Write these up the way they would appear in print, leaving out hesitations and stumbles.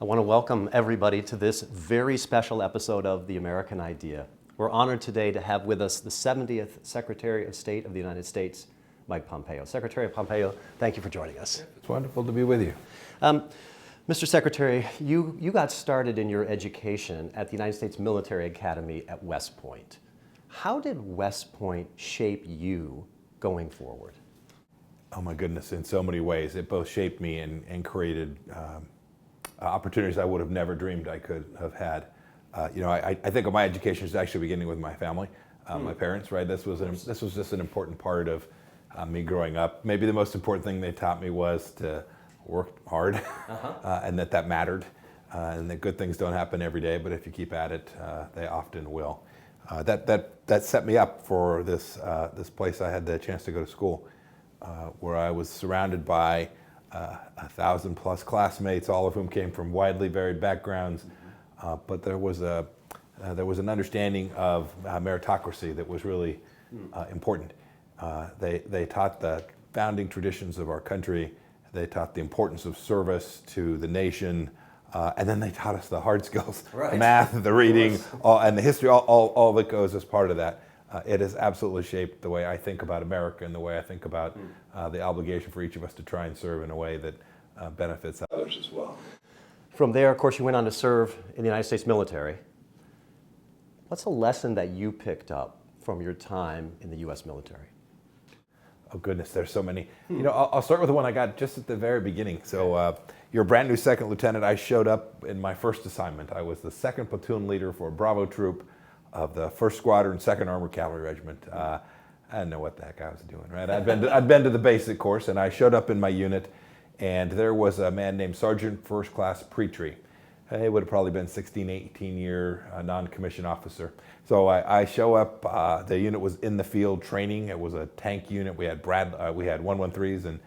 I want to welcome everybody to this very special episode of The American Idea. We're honored today to have with us the 70th Secretary of State of the United States, Mike Pompeo. Secretary Pompeo, thank you for joining us. It's wonderful to be with you. Mr. Secretary, you got started in your education at the United States Military Academy at West Point. How did West Point shape you going forward? Oh my goodness, in so many ways. It both shaped me and created opportunities I would have never dreamed I could have had. I think of my education as actually beginning with my family, my parents, right? This was just an important part of me growing up. Maybe the most important thing they taught me was to work hard and that mattered, and that good things don't happen every day, but if you keep at it, they often will. That set me up for this place I had the chance to go to school, where I was surrounded by 1,000+ classmates, all of whom came from widely varied backgrounds, but there was an understanding of meritocracy that was really important. They taught the founding traditions of our country. They taught the importance of service to the nation, and then they taught us the hard skills, right. The math, the reading, and the history, all that goes as part of that. It has absolutely shaped the way I think about America and the way I think about the obligation for each of us to try and serve in a way that benefits others as well. From there, of course, you went on to serve in the United States military. What's a lesson that you picked up from your time in the U.S. military? Oh goodness, there's so many. I'll start with the one I got just at the very beginning. So you're a brand new second lieutenant. I showed up in my first assignment. I was the second platoon leader for a Bravo troop of the 1st Squadron, 2nd Armored Cavalry Regiment. I didn't know what the heck I was doing, right? I'd been to the basic course, and I showed up in my unit, and there was a man named Sergeant First Class Pretry. He would have probably been 16, 18-year non-commissioned officer. So I show up, the unit was in the field training. It was a tank unit. We had 113s and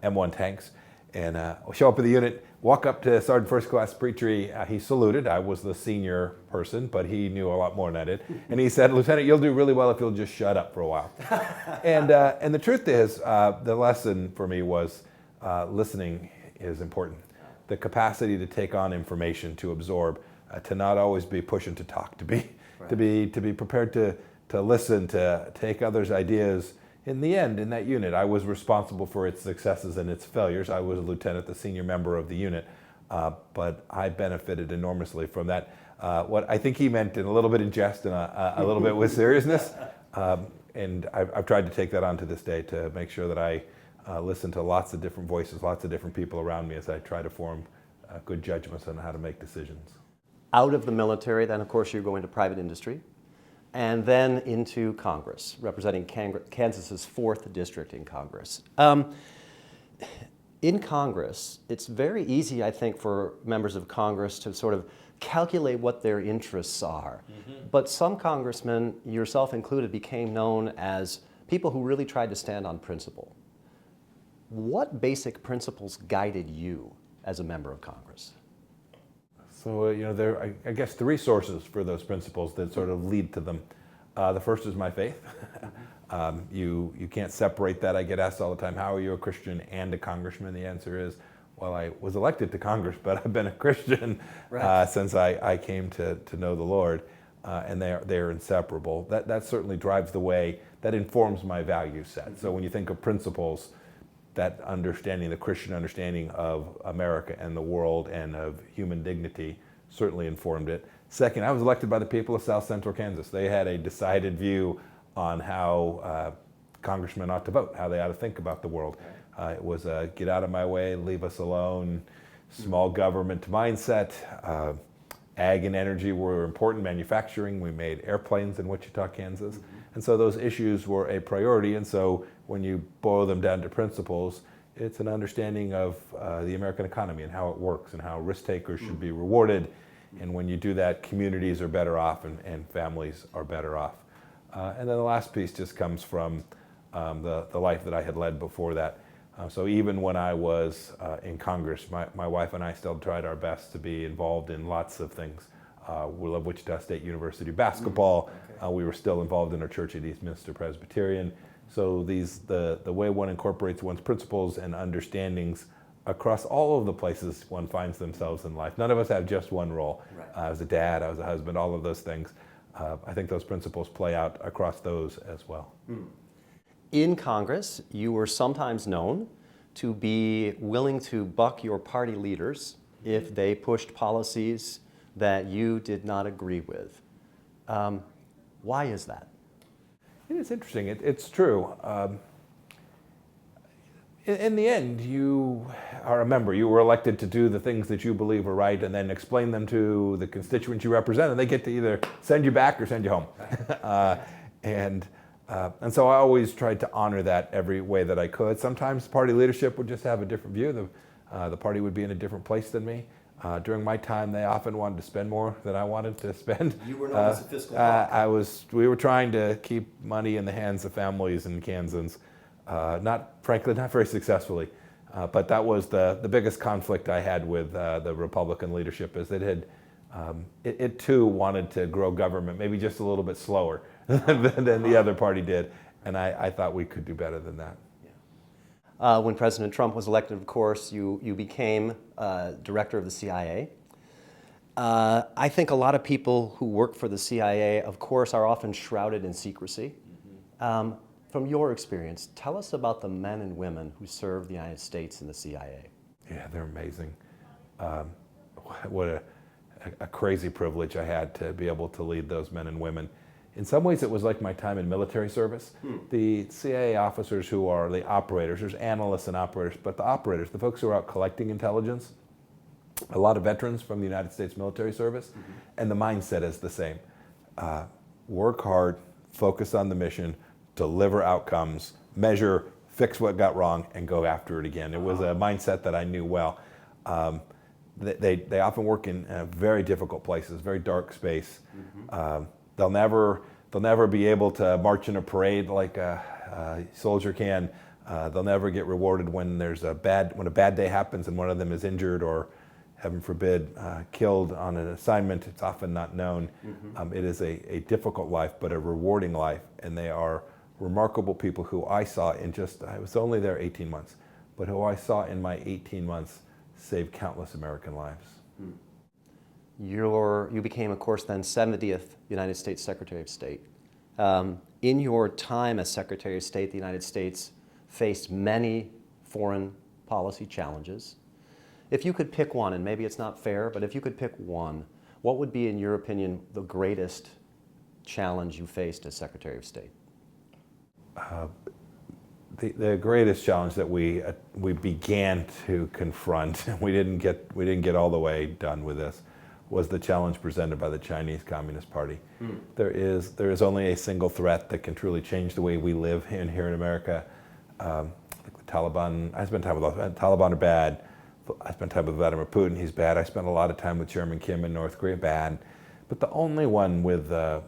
M1 tanks. And show up at the unit, walk up to Sergeant First Class Pretry. He saluted. I was the senior person, but he knew a lot more than I did. And he said, "Lieutenant, you'll do really well if you'll just shut up for a while." And the truth is, the lesson for me was listening is important. The capacity to take on information, to absorb, to not always be pushing to talk, to be prepared to listen, to take others' ideas. In the end, in that unit, I was responsible for its successes and its failures. I was a lieutenant, the senior member of the unit, but I benefited enormously from that. What I think he meant in a little bit in jest and a little bit with seriousness, and I've tried to take that on to this day to make sure that I listen to lots of different voices, lots of different people around me as I try to form good judgments on how to make decisions. Out of the military, then of course you go into private industry, and then into Congress, representing Kansas's 4th district in Congress. In Congress, it's very easy, I think, for members of Congress to sort of calculate what their interests are. But some congressmen, yourself included, became known as people who really tried to stand on principle. What basic principles guided you as a member of Congress? So, there I guess 3 sources for those principles that sort of lead to them. The first is my faith. You can't separate that. I get asked all the time, how are you a Christian and a congressman? The answer is, well, I was elected to Congress, but I've been a Christian since I came to know the Lord, and they're inseparable. That certainly drives the way, that informs my value set. So when you think of principles, that understanding, the Christian understanding of America and the world and of human dignity certainly informed it. Second, I was elected by the people of South Central Kansas. They had a decided view on how congressmen ought to vote, how they ought to think about the world. It was a get out of my way, leave us alone, small government mindset. Ag and energy were important, manufacturing. We made airplanes in Wichita, Kansas. And so those issues were a priority. And so when you boil them down to principles, it's an understanding of the American economy and how it works and how risk takers should be rewarded. And when you do that, communities are better off and families are better off. And then the last piece just comes from the life that I had led before that. So even when I was in Congress, my wife and I still tried our best to be involved in lots of things. We love Wichita State University basketball. We were still involved in our church at Eastminster Presbyterian. So the way one incorporates one's principles and understandings across all of the places one finds themselves in life. None of us have just one role. Right. I was a dad, I was a husband, all of those things. I think those principles play out across those as well. In Congress, you were sometimes known to be willing to buck your party leaders if they pushed policies that you did not agree with. Why is that? It is interesting. It's true. In the end, you are a member. You were elected to do the things that you believe are right and then explain them to the constituents you represent, and they get to either send you back or send you home. And so I always tried to honor that every way that I could. Sometimes party leadership would just have a different view. The party would be in a different place than me. During my time, they often wanted to spend more than I wanted to spend. You were known as a fiscal hawk. We were trying to keep money in the hands of families in Kansans. Frankly, not very successfully. But that was the biggest conflict I had with the Republican leadership, is it too wanted to grow government, maybe just a little bit slower than the other party did. And I thought we could do better than that. When President Trump was elected, of course, you became director of the CIA. I think a lot of people who work for the CIA, of course, are often shrouded in secrecy. From your experience, tell us about the men and women who serve the United States in the CIA. Yeah, they're amazing. What a crazy privilege I had to be able to lead those men and women. In some ways, it was like my time in military service. The CIA officers who are the operators, there's analysts and operators, but the operators, the folks who are out collecting intelligence, a lot of veterans from the United States military service, and the mindset is the same. Work hard, focus on the mission, deliver outcomes, measure, fix what got wrong, and go after it again. It was a mindset that I knew well. They often work in very difficult places, very dark space. They'll never be able to march in a parade like a soldier can. They'll never get rewarded when a bad day happens and one of them is injured or, heaven forbid, killed on an assignment. It's often not known. It is a difficult life, but a rewarding life, and they are remarkable people who I saw I was only there 18 months, but who I saw in my 18 months save countless American lives. You became, of course, then 70th United States Secretary of State. In your time as Secretary of State, the United States faced many foreign policy challenges. If you could pick one, and maybe it's not fair, but if you could pick one, what would be, in your opinion, the greatest challenge you faced as Secretary of State? The greatest challenge that we began to confront, we didn't get all the way done with this, was the challenge presented by the Chinese Communist Party. There is only a single threat that can truly change the way we live here in America. I think the Taliban, I spent time with the Taliban are bad. I spent time with Vladimir Putin, he's bad. I spent a lot of time with Chairman Kim in North Korea, bad. But the only one with an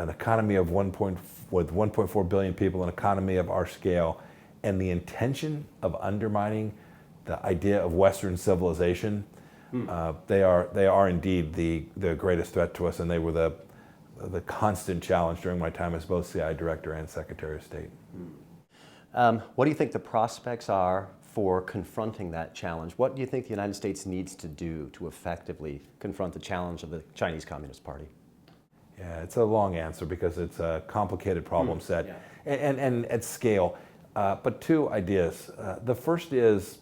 economy of 1.4 billion people, an economy of our scale, and the intention of undermining the idea of Western civilization, they are indeed the greatest threat to us, and they were the constant challenge during my time as both CIA Director and Secretary of State. What do you think the prospects are for confronting that challenge? What do you think the United States needs to do to effectively confront the challenge of the Chinese Communist Party? Yeah, it's a long answer because it's a complicated problem set and at scale. But two ideas. The first is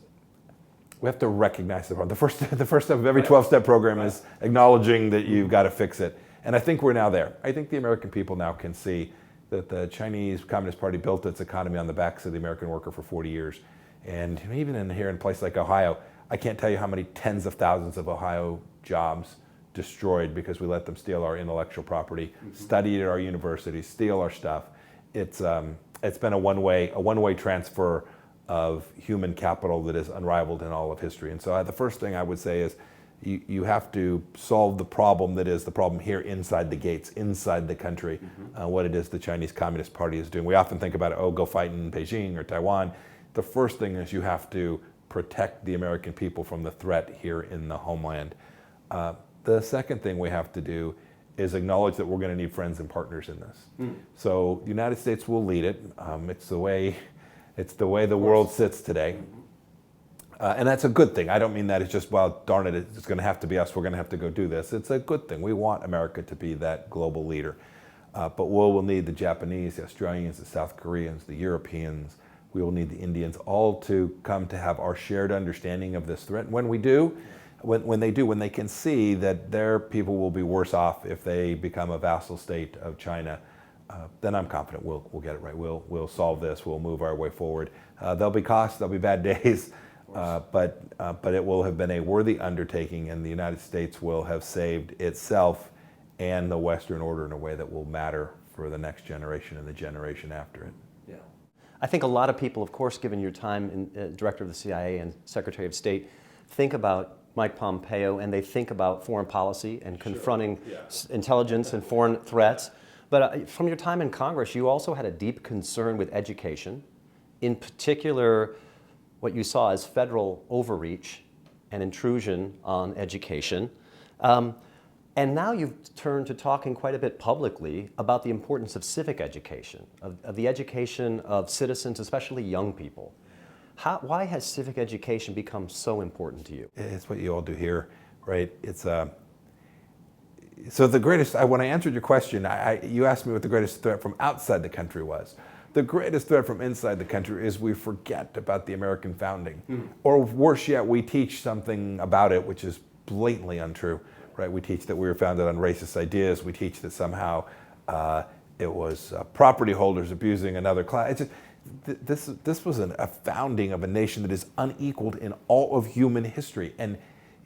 we have to recognize the problem. The first step of every 12-step program is acknowledging that you've got to fix it. And I think we're now there. I think the American people now can see that the Chinese Communist Party built its economy on the backs of the American worker for 40 years. And even here in a place like Ohio, I can't tell you how many tens of thousands of Ohio jobs destroyed because we let them steal our intellectual property, study at our universities, steal our stuff. It's been a one-way transfer of human capital that is unrivaled in all of history. And so the first thing I would say is you have to solve the problem that is the problem here inside the gates, inside the country, what it is the Chinese Communist Party is doing. We often think about it, go fight in Beijing or Taiwan. The first thing is you have to protect the American people from the threat here in the homeland. The second thing we have to do is acknowledge that we're going to need friends and partners in this. So the United States will lead it. It's the way the world sits today. And that's a good thing. I don't mean that it's just, well, darn it, it's going to have to be us. We're going to have to go do this. It's a good thing. We want America to be that global leader. But we'll need the Japanese, the Australians, the South Koreans, the Europeans. We will need the Indians all to come to have our shared understanding of this threat. And when we do, when they can see that their people will be worse off if they become a vassal state of China, then I'm confident we'll get it right. We'll solve this. We'll move our way forward. There'll be costs. There'll be bad days. But it will have been a worthy undertaking, and the United States will have saved itself and the Western order in a way that will matter for the next generation and the generation after it. Yeah. I think a lot of people, of course, given your time in Director of the CIA and Secretary of State, think about Mike Pompeo and they think about foreign policy and confronting intelligence and foreign threats. But from your time in Congress, you also had a deep concern with education, in particular what you saw as federal overreach and intrusion on education. And now you've turned to talking quite a bit publicly about the importance of civic education, of the education of citizens, especially young people. Why has civic education become so important to you? It's what you all do here, right? So the greatest, when I answered your question, you asked me what the greatest threat from outside the country was. The greatest threat from inside the country is we forget about the American founding. Or worse yet, we teach something about it which is blatantly untrue, right? We teach that we were founded on racist ideas. We teach that somehow it was property holders abusing another class. This was a founding of a nation that is unequaled in all of human history. And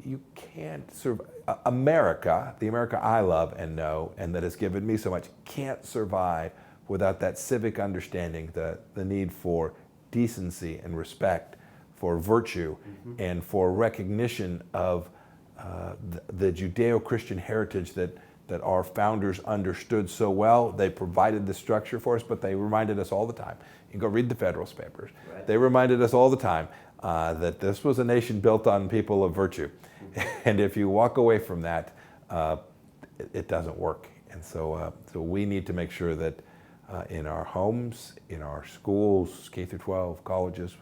you can't survive. America, the America I love and know, and that has given me so much, can't survive without that civic understanding, the need for decency and respect, for virtue, and for recognition of the Judeo-Christian heritage that our founders understood so well. They provided the structure for us, but they reminded us all the time. You can go read the Federalist Papers. Right. They reminded us all the time that this was a nation built on people of virtue. And if you walk away from that, it doesn't work. And so we need to make sure that in our homes, in our schools, K through 12, colleges,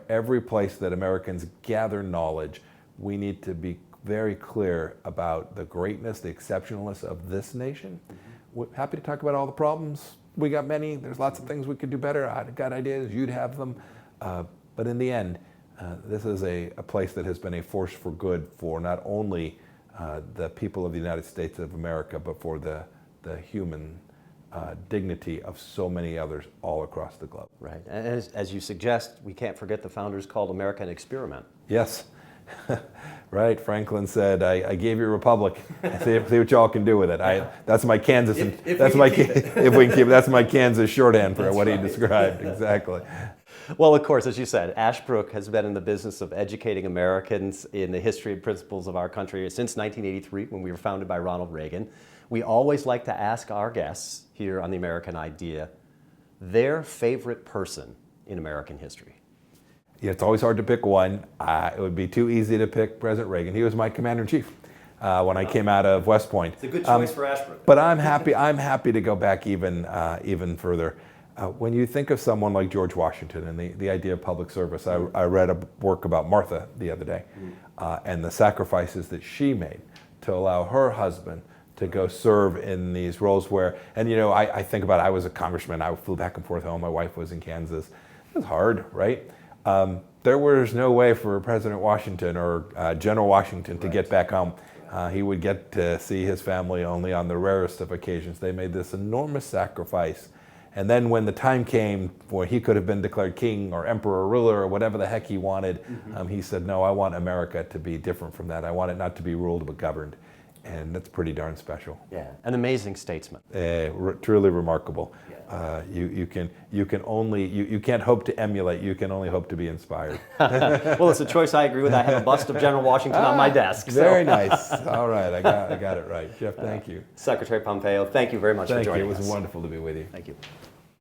every place that Americans gather knowledge, we need to be very clear about the greatness, the exceptionalness of this nation. We're happy to talk about all the problems. We got many. There's lots of things we could do better. I've got ideas. You'd have them. But in the end, this is a place that has been a force for good for not only the people of the United States of America, but for the human dignity of so many others all across the globe. Right. And as you suggest, we can't forget the founders called America an experiment. Yes. Right. Franklin said, "I gave you a republic. See what y'all can do with it." That's my Kansas. That's my Kansas shorthand for what he described. Exactly. Well, of course, as you said, Ashbrook has been in the business of educating Americans in the history and principles of our country since 1983, when we were founded by Ronald Reagan. We always like to ask our guests here on The American Idea their favorite person in American history. Yeah, it's always hard to pick one. It would be too easy to pick President Reagan. He was my commander-in-chief when I came out of West Point. It's a good choice for Ashbrook. But I'm happy to go back even further. When you think of someone like George Washington and the idea of public service, I read a work about Martha the other day and the sacrifices that she made to allow her husband to go serve in these roles where, and you know, I think about it, I was a congressman, I flew back and forth home, my wife was in Kansas. It was hard, right? There was no way for President Washington or General Washington to get back home. He would get to see his family only on the rarest of occasions. They made this enormous sacrifice. And then when the time came where he could have been declared king or emperor or ruler or whatever the heck he wanted, he said, no, I want America to be different from that. I want it not to be ruled but governed. And that's pretty darn special. Yeah, an amazing statesman. Truly remarkable. Yeah. You can't hope to emulate. You can only hope to be inspired. Well, it's a choice I agree with. I have a bust of General Washington on my desk. Very nice. All right, I got it right. Jeff, thank you. Secretary Pompeo, thank you very much for joining us. Thank you. It was wonderful to be with you. Thank you.